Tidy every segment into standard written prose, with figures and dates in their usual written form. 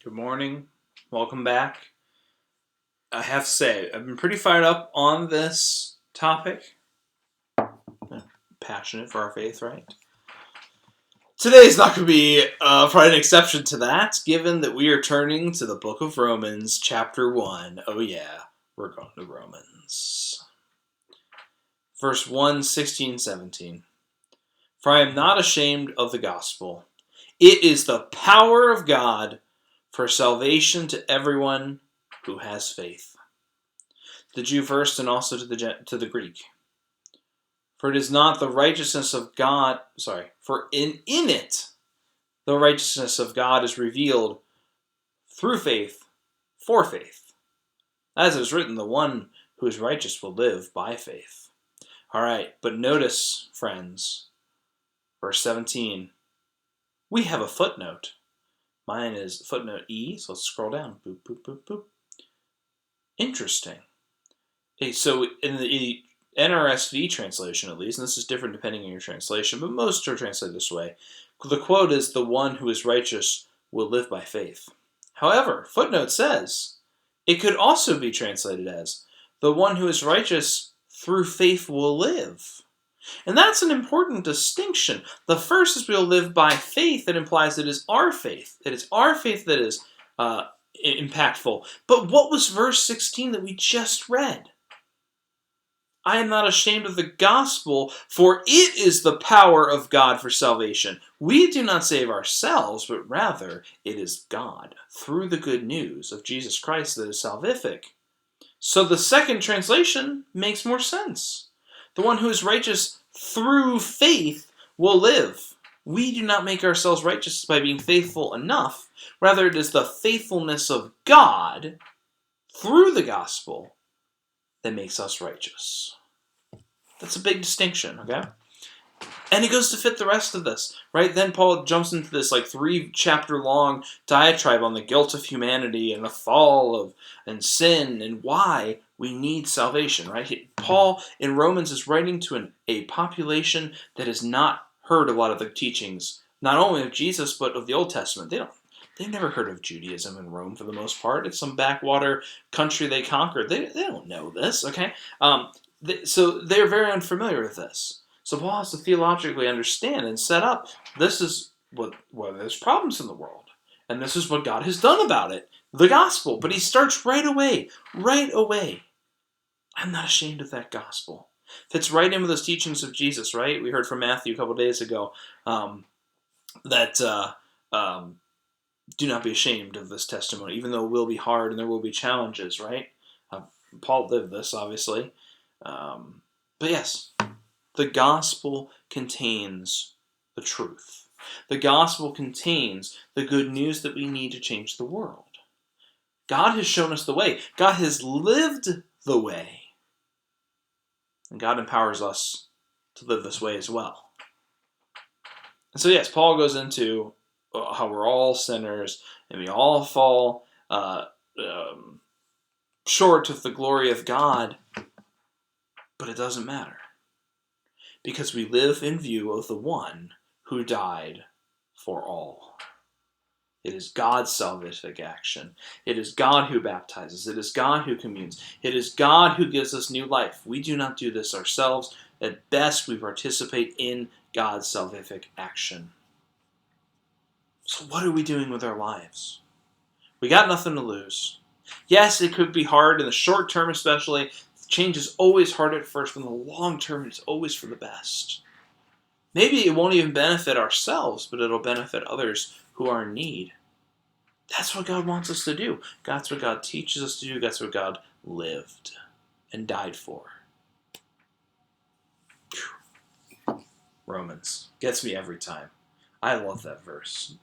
Good morning. Welcome back. I have to say, I've been pretty fired up on this topic. Passionate for our faith, right? Today's not going to be probably an exception to that, given that we are turning to the book of Romans, chapter 1. Oh yeah, we're going to Romans. Verse 1, 16, 17. For I am not ashamed of the gospel. It is the power of God for salvation to everyone who has faith. The Jew first and also to the Greek. For it is not the righteousness of God, for in it the righteousness of God is revealed through faith, for faith. As it is written, the one who is righteous will live by faith. Alright, but notice, friends, verse 17. We have a footnote. Mine is footnote E, so let's scroll down. Boop, boop, boop, boop. Interesting. Okay, so in the NRSV translation, at least, and this is different depending on your translation, but most are translated this way. The quote is, the one who is righteous will live by faith. However, footnote says, it could also be translated as, the one who is righteous through faith will live. And that's an important distinction. The first is we'll live by faith. That implies it is our faith. It is our faith that is impactful. But what was verse 16 that we just read? I am not ashamed of the gospel, for it is the power of God for salvation. We do not save ourselves, but rather it is God, through the good news of Jesus Christ, that is salvific. So the second translation makes more sense. The one who is righteous through faith will live. We do not make ourselves righteous by being faithful enough. Rather, it is the faithfulness of God through the gospel that makes us righteous. That's a big distinction, okay? And it goes to fit the rest of this, right? Then Paul jumps into this 3-chapter-long diatribe on the guilt of humanity and the fall and sin and why we need salvation, right? Paul in Romans is writing to a population that has not heard a lot of the teachings, not only of Jesus, but of the Old Testament. They've never heard of Judaism in Rome for the most part. It's some backwater country they conquered. They don't know this, okay? So they're very unfamiliar with this. So Paul has to theologically understand and set up, this is what there's problems in the world. And this is what God has done about it. The gospel. But he starts right away. I'm not ashamed of that gospel. Fits right in with those teachings of Jesus, right? We heard from Matthew a couple days ago that do not be ashamed of this testimony, even though it will be hard and there will be challenges, right? Paul lived this, obviously. But yes, the gospel contains the truth. The gospel contains the good news that we need to change the world. God has shown us the way. God has lived the way. And God empowers us to live this way as well. And so yes, Paul goes into how we're all sinners and we all fall short of the glory of God. But it doesn't matter. Because we live in view of the one who died for all. It is God's salvific action. It is God who baptizes. It is God who communes. It is God who gives us new life. We do not do this ourselves. At best, we participate in God's salvific action. So what are we doing with our lives? We got nothing to lose. Yes, it could be hard in the short term especially. Change is always hard at first, but in the long term, it's always for the best. Maybe it won't even benefit ourselves, but it'll benefit others who are in need. That's what God wants us to do. That's what God teaches us to do. That's what God lived and died for. Romans. Gets me every time. I love that verse.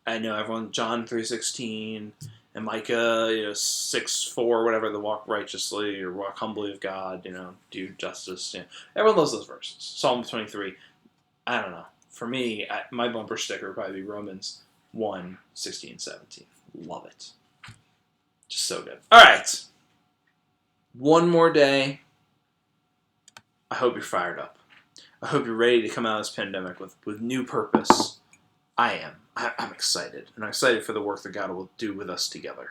I know everyone, John 3:16, and Micah 6:4, whatever, the walk righteously or walk humbly of God, do justice. Everyone loves those verses. Psalm 23. I don't know. For me, my bumper sticker would probably be Romans 1:16, 17. Love it. Just so good. All right. One more day. I hope you're fired up. I hope you're ready to come out of this pandemic with new purpose. I am. I'm excited. And I'm excited for the work that God will do with us together.